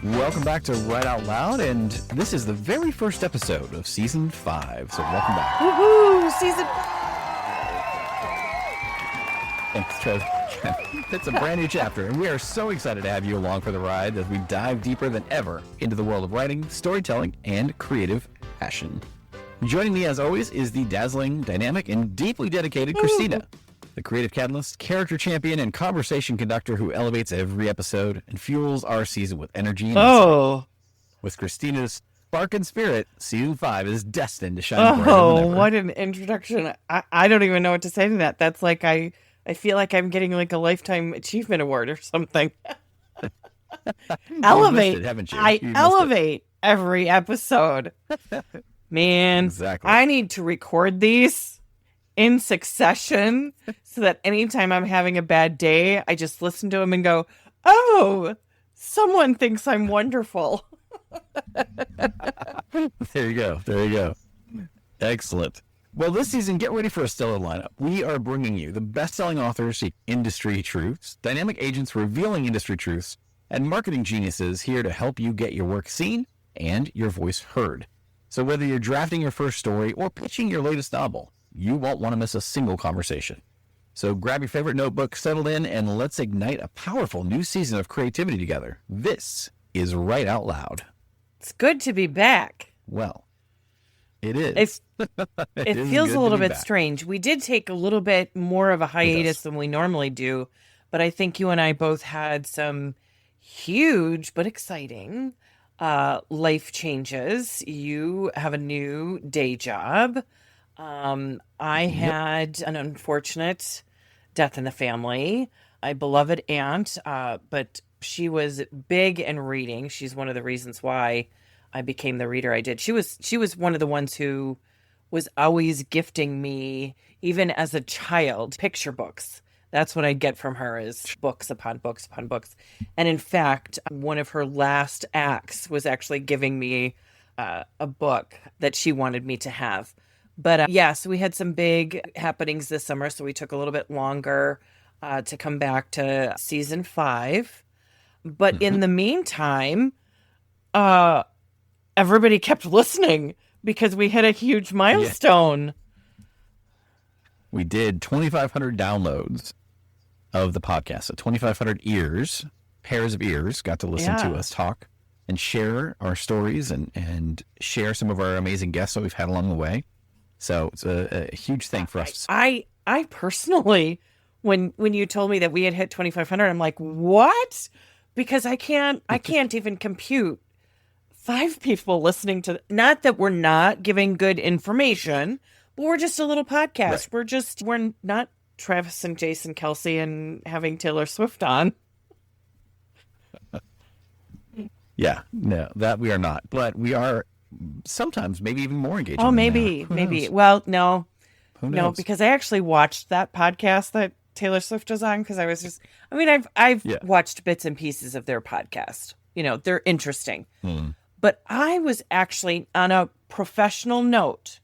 Welcome back to Write Out Loud, and this is the very first episode of Season 5, so welcome back. Woohoo! Season 5! Thanks, Trev. It's a brand new chapter, and we are so excited to have you along for the ride as we dive deeper than ever into the world of writing, storytelling, and creative passion. Joining me, as always, is the dazzling, dynamic, and deeply dedicated Christina, the creative catalyst, character champion, and conversation conductor who elevates every episode and fuels our season with energy and insight. With Christina's spark and spirit, Season 5 is destined to shine brighter than ever. What an introduction. I don't even know what to say to that. That's like, I feel like I'm getting like a Lifetime Achievement Award or something. Elevate. I elevate every episode. Man, exactly. I need to record these in succession so that anytime I'm having a bad day, I just listen to them and go, oh, someone thinks I'm wonderful. There you go. Excellent. Well, this season, get ready for a stellar lineup. We are bringing you the best-selling authors seek industry truths, dynamic agents revealing industry truths, and marketing geniuses here to help you get your work seen and your voice heard. So whether you're drafting your first story or pitching your latest novel, you won't want to miss a single conversation. So grab your favorite notebook, settle in, and let's ignite a powerful new season of creativity together. This is Write Out Loud. It's good to be back. Well, it is. It feels a little bit strange. We did take a little bit more of a hiatus than we normally do, but I think you and I both had some huge but exciting life changes. You have a new day job. I had an unfortunate death in the family. A beloved aunt, but she was big in reading. She's one of the reasons why I became the reader I did. She was one of the ones who was always gifting me, even as a child, picture books. That's what I get from her, is books upon books upon books. And in fact, one of her last acts was actually giving me a book that she wanted me to have. But so we had some big happenings this summer, so we took a little bit longer to come back to Season 5. But in the meantime, everybody kept listening because we hit a huge milestone. Yeah. We did 2,500 downloads of the podcast. So 2,500 pairs of ears got to listen to us talk and share our stories and share some of our amazing guests that we've had along the way. So it's a huge thing for us. I personally, when you told me that we had hit 2,500, I'm like, what? Because I can't even compute 5 people listening to, not that we're not giving good information, but we're just a little podcast. Right. We're not Travis and Jason Kelsey and having Taylor Swift on. Yeah, no, that we are not, but we are sometimes maybe even more engaging. Oh, maybe. Well, no, because I actually watched that podcast that Taylor Swift was on, because I've watched bits and pieces of their podcast. You know, they're interesting. But I was actually, on a professional note,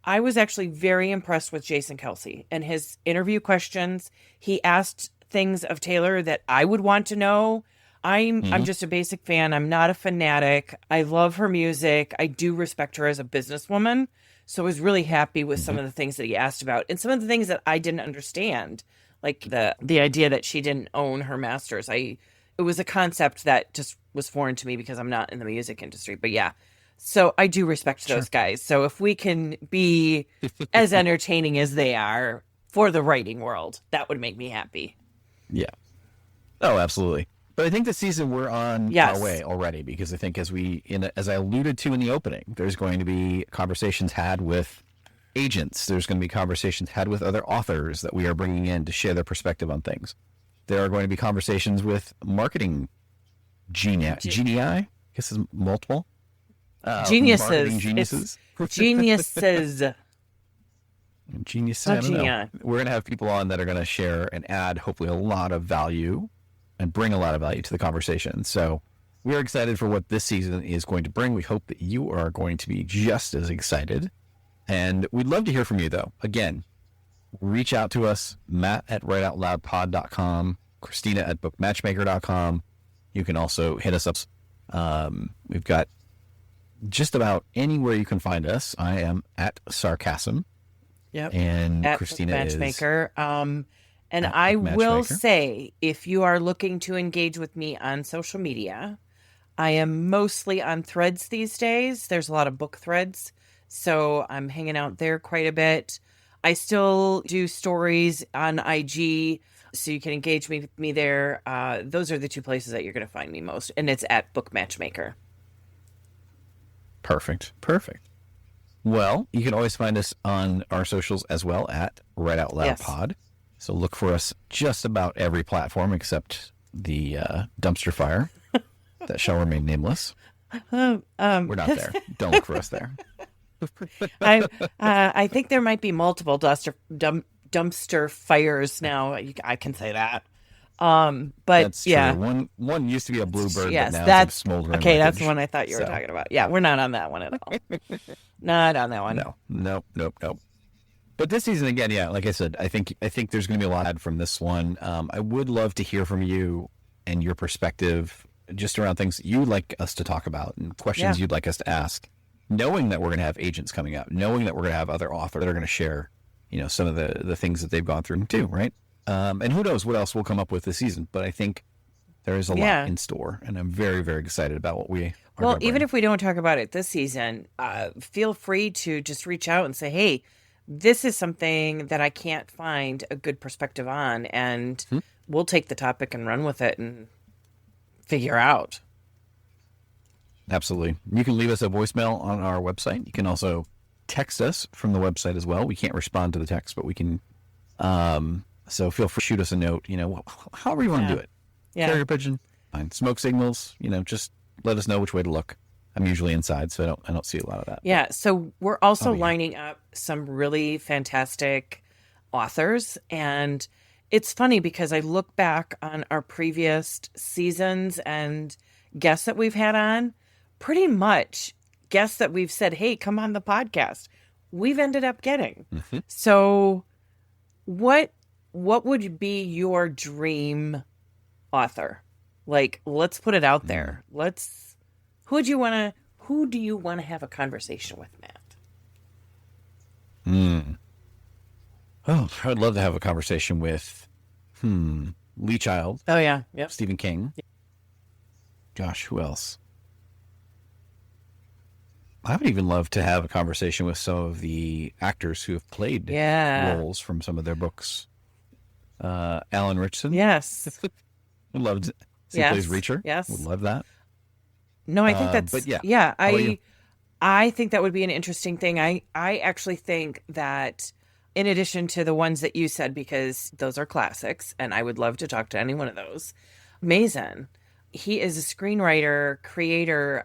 I was actually very impressed with Jason Kelsey and his interview questions. He asked things of Taylor that I would want to know. I'm just a basic fan. I'm not a fanatic. I love her music. I do respect her as a businesswoman. So I was really happy with some of the things that he asked about, and some of the things that I didn't understand, like the idea that she didn't own her masters. It was a concept that just was foreign to me because I'm not in the music industry. But yeah, so I do respect those guys. So if we can be as entertaining as they are for the writing world, that would make me happy. Yeah. Oh, absolutely. But I think this season we're on our way already, because I think as I alluded to in the opening, there's going to be conversations had with agents. There's going to be conversations had with other authors that we are bringing in to share their perspective on things. There are going to be conversations with marketing genii. I guess is multiple. Geniuses. Marketing geniuses. Geniuses. Genius. I don't know. We're going to have people on that are going to share and add hopefully a lot of value and bring a lot of value to the conversation. So we're excited for what this season is going to bring. We hope that you are going to be just as excited. And we'd love to hear from you, though. Again, reach out to us, matt@writeoutloudpod.com, Christina@bookmatchmaker.com. You can also hit us up. We've got just about anywhere you can find us. I am at Sarcasm. Yep. And at Christina Matchmaker. And at I Matchmaker. will say, if you are looking to engage with me on social media, I am mostly on Threads these days. There's a lot of book threads, so I'm hanging out there quite a bit. I still do stories on IG, so you can engage with me there. Those are the two places that you're going to find me most, and it's at Book Matchmaker. Perfect. Well, you can always find us on our socials as well at Write Out Loud Pod. So look for us just about every platform except the dumpster fire that shall remain nameless. We're not there. Don't look for us there. I think there might be multiple dumpster fires now. I can say that. But that's true. yeah, one used to be a bluebird, yes, but now that's it's a smoldering. Okay, wreckage. that's the one I thought you were talking about. Yeah, we're not on that one at all. Not on that one. No. Nope. But this season again, yeah, like I said, I think there's going to be a lot from this one. I would love to hear from you and your perspective just around things you'd like us to talk about and questions you'd like us to ask. Knowing that we're going to have agents coming out, knowing that we're going to have other authors that are going to share, some of the things that they've gone through too, right? And who knows what else we'll come up with this season. But I think there is a lot in store, and I'm very, very excited about what we are. Well, even if we don't talk about it this season, feel free to just reach out and say, hey, this is something that I can't find a good perspective on, and we'll take the topic and run with it and figure out. Absolutely. You can leave us a voicemail on our website. You can also text us from the website as well. We can't respond to the text, but we can. So feel free to shoot us a note, however you want to do it. Yeah. Carrier pigeon, fine. Smoke signals, just let us know which way to look. I'm usually inside, so I don't see a lot of that. Yeah. So we're also lining up some really fantastic authors. And it's funny because I look back on our previous seasons and guests that we've had on, pretty much guests that we've said, hey, come on the podcast, we've ended up getting. Mm-hmm. So what would be your dream author? Like, let's put it out there. Who do you want to have a conversation with, Matt? Oh, I would love to have a conversation with Lee Child. Oh yeah. Yep. Stephen King. Gosh, who else? I would even love to have a conversation with some of the actors who have played roles from some of their books. Alan Richardson. Yes. Would love to see he plays Reacher. Yes. Would love that. No, I think that's but I think that would be an interesting thing. I actually think that in addition to the ones that you said, because those are classics and I would love to talk to any one of those, Mason, he is a screenwriter, creator.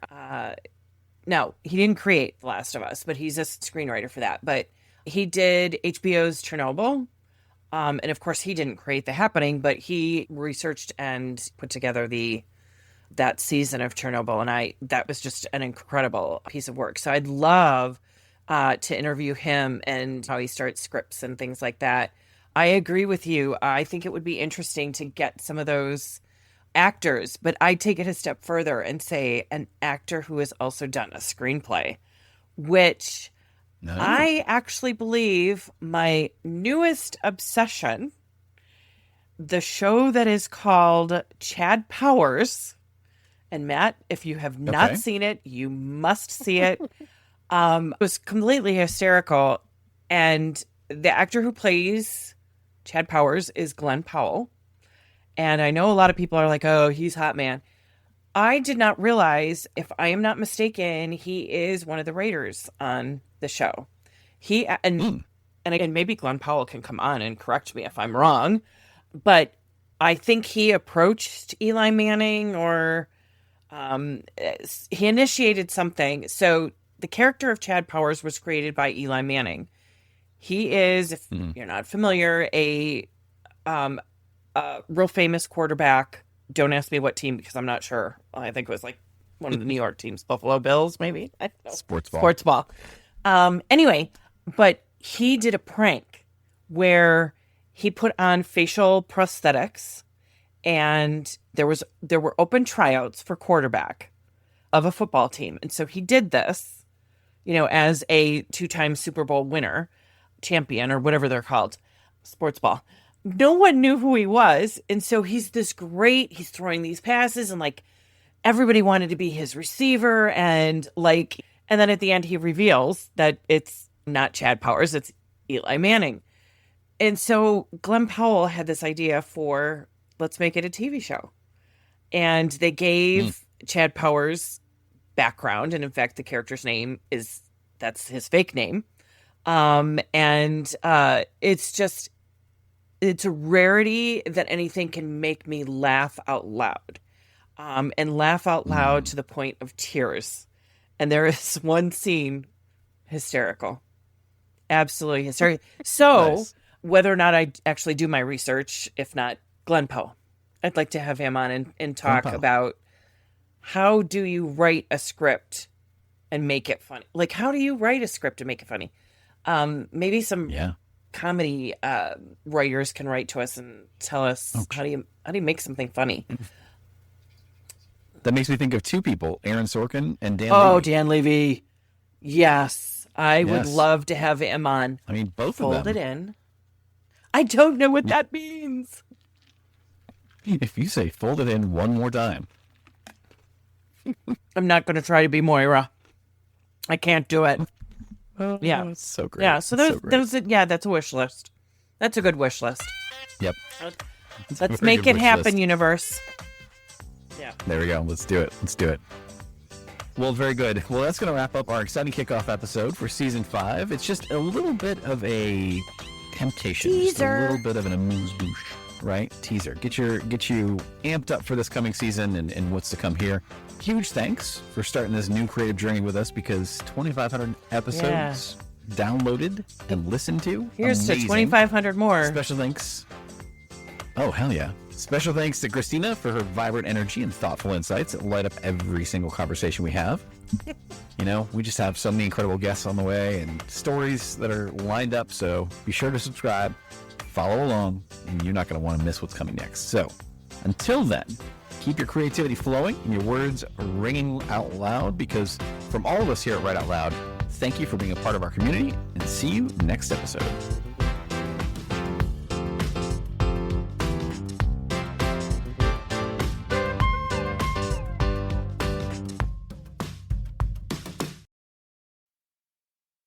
No, he didn't create The Last of Us, but he's a screenwriter for that. But he did HBO's Chernobyl. And of course, he didn't create The Happening, but he researched and put together that season of Chernobyl. And that was just an incredible piece of work. So I'd love to interview him and how he starts scripts and things like that. I agree with you. I think it would be interesting to get some of those actors, but I'd take it a step further and say an actor who has also done a screenplay, which I actually believe my newest obsession, the show that is called Chad Powers, and Matt, if you have not seen it, you must see it. It was completely hysterical. And the actor who plays Chad Powers is Glenn Powell. And I know a lot of people are like, oh, he's hot man. I did not realize, if I am not mistaken, he is one of the writers on the show. And maybe Glenn Powell can come on and correct me if I'm wrong, but I think he approached Eli Manning, or he initiated something. So the character of Chad Powers was created by Eli Manning. He is, if you're not familiar, a real famous quarterback. Don't ask me what team, because I'm not sure. I think it was like one of the New York teams, Buffalo Bills, maybe. I don't know. Sports ball. Anyway, but he did a prank where he put on facial prosthetics, and there were open tryouts for quarterback of a football team. And so he did this, as a 2-time Super Bowl winner, champion, or whatever they're called, sports ball. No one knew who he was. And so he's throwing these passes, and like everybody wanted to be his receiver. And then at the end, he reveals that it's not Chad Powers, it's Eli Manning. And so Glenn Powell had this idea for, let's make it a TV show. And they gave Chad Powers background. And in fact, the character's name that's his fake name. It's a rarity that anything can make me laugh out loud, and laugh out loud to the point of tears. And there is one scene, hysterical, absolutely hysterical. So nice. Whether or not I actually do my research, if not Glenn Powell, I'd like to have him on and talk about how do you write a script and make it funny? Like, how do you write a script and make it funny? Maybe some comedy writers can write to us and tell us how do you make something funny. That makes me think of two people, Aaron Sorkin and Dan Levy. Oh, Dan Levy. Yes. I would love to have him on. I mean, both Fold of them. Fold it in. I don't know what that means. If you say fold it in one more time. I'm not going to try to be Moira. I can't do it. Yeah. That's so great. Yeah, so that's a wish list. That's a good wish list. Yep. Let's make it happen, universe. Yeah. There we go. Let's do it. Well, very good. Well, that's going to wrap up our exciting kickoff episode for season 5. It's just a little bit of a temptation. Teaser. Just a little bit of an amuse-bouche, right? Teaser. Get you amped up for this coming season and what's to come here. Huge thanks for starting this new creative journey with us, because 2,500 episodes downloaded and listened to. Here's amazing. to 2,500 more. Special thanks. Oh, hell yeah. Special thanks to Christina for her vibrant energy and thoughtful insights that light up every single conversation we have. We just have so many incredible guests on the way and stories that are lined up. So be sure to subscribe, follow along, and you're not going to want to miss what's coming next. So until then, keep your creativity flowing and your words ringing out loud, because from all of us here at Write Out Loud, thank you for being a part of our community, and see you next episode.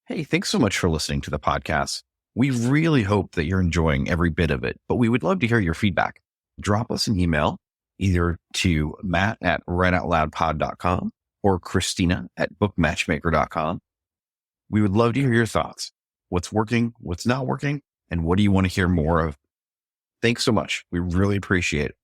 Hey, thanks so much for listening to the podcast. We really hope that you're enjoying every bit of it, but we would love to hear your feedback. Drop us an email either to matt@writeoutloudpod.com or christina@bookmatchmaker.com. We would love to hear your thoughts. What's working, what's not working, and what do you want to hear more of? Thanks so much. We really appreciate it.